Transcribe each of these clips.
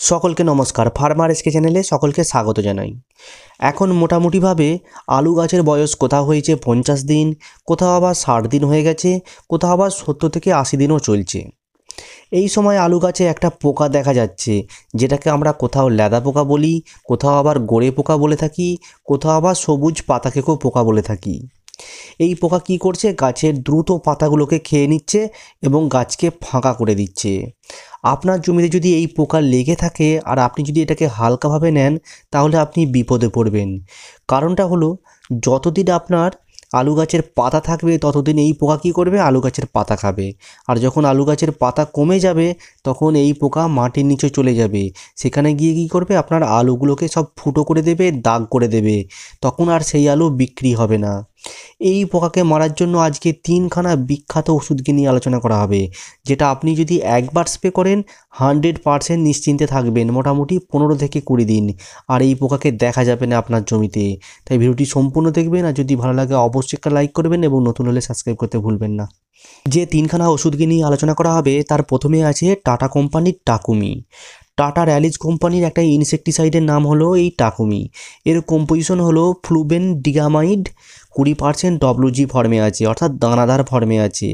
সকলকে নমস্কার। Farmer SK চ্যানেলে সকলকে স্বাগত জানাই। এখন মোটামুটিভাবে আলু গাছের বয়স কোথাও হয়েছে 50 দিন, কোথাও আবার 60 দিন হয়ে গেছে, কোথাও আবার 70 থেকে 80 দিনও চলছে। এই সময় আলু গাছে একটা পোকা দেখা যাচ্ছে, যেটাকে আমরা কোথাও ল্যাদা পোকা বলি, কোথাও আবার গোড়ে পোকা বলে থাকি, কোথাও আবার সবুজ পাতাকেকেও পোকা বলে থাকি। এই পোকা কি করছে, গাছের দ্রুত পাতাগুলোকে খেয়ে নিচ্ছে এবং গাছকে ফাঁকা করে দিচ্ছে। আপনার জমিতে যদি এই পোকা লেগে থাকে আর আপনি যদি এটাকে হালকাভাবে নেন, তাহলে আপনি বিপদে পড়বেন। কারণটা হলো, যতদিন আপনার আলু গাছের পাতা থাকবে ততদিন এই পোকা কী করবে, আলু গাছের পাতা খাবে। আর যখন আলু গাছের পাতা কমে যাবে তখন এই পোকা মাটির নিচে চলে যাবে, সেখানে গিয়ে কী করবে, আপনার আলুগুলোকে সব ফুটো করে দেবে, দাগ করে দেবে। তখন আর সেই আলু বিক্রি হবে না। এই পোকাকে মারার জন্য আজকে 3খানা বিখ্যাত ওষুধকে নিয়ে আলোচনা করা হবে, যেটা আপনি যদি একবার স্প্রে করেন 100% নিশ্চিন্তে থাকবেন মোটামুটি 15 থেকে 20 দিন, আর এই পোকাকে দেখা যাবে না আপনার জমিতে। তাই ভিডিওটি সম্পূর্ণ দেখবেন, আর যদি ভালো লাগে অবশ্যই একটা লাইক করবেন এবং নতুন হলে সাবস্ক্রাইব করতে ভুলবেন না। যে 3খানা ওষুধকে নিয়ে আলোচনা করা হবে তার প্রথমে আছে টাটা কোম্পানির টাকুমি। টাটা র্যালিজ কোম্পানির একটা ইনসেকটিসাইডের নাম হলো এই টাকুমি। এর কম্পোজিশন হলো ফ্লুবেন ডিগামাইড, 20% WG ফর্মে আছে, অর্থাৎ দানাদার ফর্মে আছে।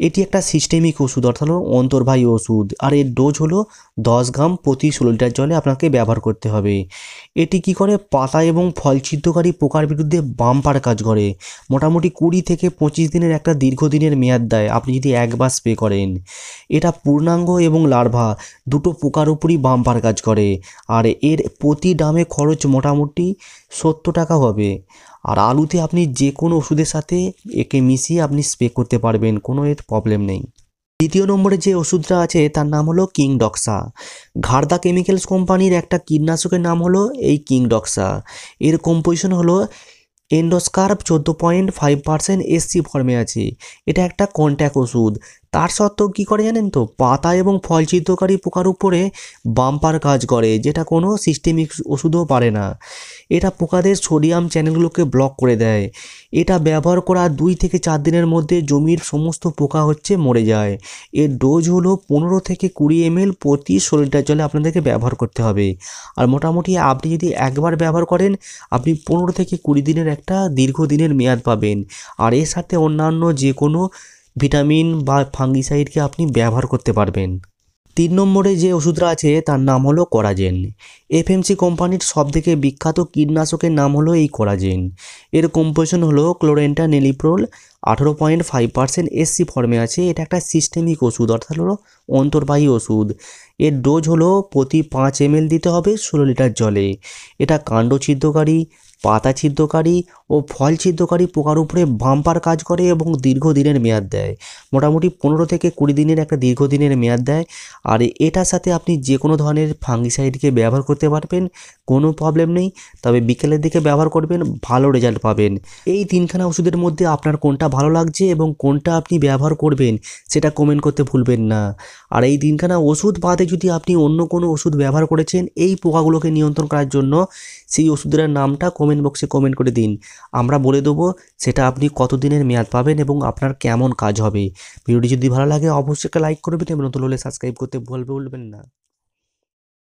এটি একটা সিস্টেমিক ওষুধ, অর্থাৎ হলো অন্তর্বাহী ওষুধ, আর এর ডোজ হলো 10 গ্রাম প্রতি 16 লিটার জলে আপনাকে ব্যবহার করতে হবে। এটি কি করে, পাতা এবং ফল ছিদ্রকারী পোকার বিরুদ্ধে বাম্পার কাজ করে। মোটামুটি 20 থেকে 25 দিনের একটা দীর্ঘদিনের মেয়াদ দেয় আপনি যদি একবার স্প্রে করেন। এটা পূর্ণাঙ্গ এবং লার্ভা দুটো পোকার উপরই বাম্পার কাজ করে, আর এর প্রতি ড্রামে খরচ মোটামুটি 70 টাকা হবে। আর আলুতে আপনি যে কোনো ওষুধের সাথে একে মিশিয়ে আপনি স্প্রে করতে পারবেন, কোনো এর প্রবলেম নেই। দ্বিতীয় নম্বরে যে ওষুধটা আছে তার নাম হলো কিংডক্সা। ঘারদা কেমিক্যালস কোম্পানির একটা কীটনাশকের নাম হলো এই কিংডক্সা। এর কম্পোজিশন হলো এন্ডোস্কার্প 14.5% SC ফর্মে আছে। এটা একটা কন্ট্যাক্ট ওষুধ। তার সত্ত্বেও কী করে জানেন তো, পাতা এবং ফল ছিদ্রকারী পোকার উপরে বাম্পার কাজ করে, যেটা কোনো সিস্টেমিক ওষুধও পারে না। এটা পোকাদের সোডিয়াম চ্যানেলগুলোকে ব্লক করে দেয়। এটা ব্যবহার করা 2 থেকে 4 দিনের মধ্যে জমির সমস্ত পোকা মরে যায়। এর ডোজ হলো 15 থেকে 20 ml প্রতি 16 লিটার জলে আপনাদেরকে ব্যবহার করতে হবে। আর মোটামুটি আপনি যদি একবার ব্যবহার করেন, আপনি 15 থেকে 20 দিনের একটা দীর্ঘদিনের মেয়াদ পাবেন। আর এর সাথে অন্যান্য যে কোনো ভিটামিন বা ফাঙ্গিসাইডকে আপনি ব্যবহার করতে পারবেন। 3 নম্বরে যে ওষুধটা আছে তার নাম হলো কোরাজেন। FMC কোম্পানির সবথেকে বিখ্যাত কীটনাশকের নাম হলো এই কোরাজেন। এর কম্পোজিশন হলো ক্লোরেন্টা নেলিপ্রোল, 18.5% SC ফর্মে আছে। এটা একটা সিস্টেমিক ওষুধ, অর্থাৎ হলো অন্তর্বাহী ওষুধ। এর ডোজ হলো প্রতি 5 ml দিতে হবে 16 লিটার জলে। এটা কাণ্ড ছিদ্রকারী, পাতা ছিদ্রকারী ও ফল ছিদ্রকারী পোকার উপরে বাম্পার কাজ করে এবং দীর্ঘদিনের মেয়াদ দেয়। মোটামুটি 15 থেকে 20 দিনের একটা দীর্ঘদিনের মেয়াদ দেয়। আর এটার সাথে আপনি যে কোনো ধরনের ফাঙ্গিসাইডকে ব্যবহার করতে পারবেন, কোনো প্রবলেম নেই। তবে বিকেলের দিকে ব্যবহার করবেন, ভালো রেজাল্ট পাবেন। এই 3খানা ওষুধের মধ্যে আপনার কোনটা ভালো লাগছে এবং কোনটা আপনি ব্যবহার করবেন সেটা কমেন্ট করতে ভুলবেন না। আর এই 3খানা ওষুধ বাদে যদি আপনি অন্য কোনো ওষুধ ব্যবহার করেছেন এই পোকাগুলোকে নিয়ন্ত্রণ করার জন্য, সেই ওষুধের নামটা কমেন্ট বক্সে কমেন্ট করে দিন। আমরা বলে দেবো সেটা আপনি কতদিনের মেয়াদ পাবেন এবং আপনার কেমন কাজ হবে। ভিডিওটি যদি ভালো লাগে অবশ্যই একটা লাইক করবেন এবং নতুন হলে সাবস্ক্রাইব করতে ভুলবেন না।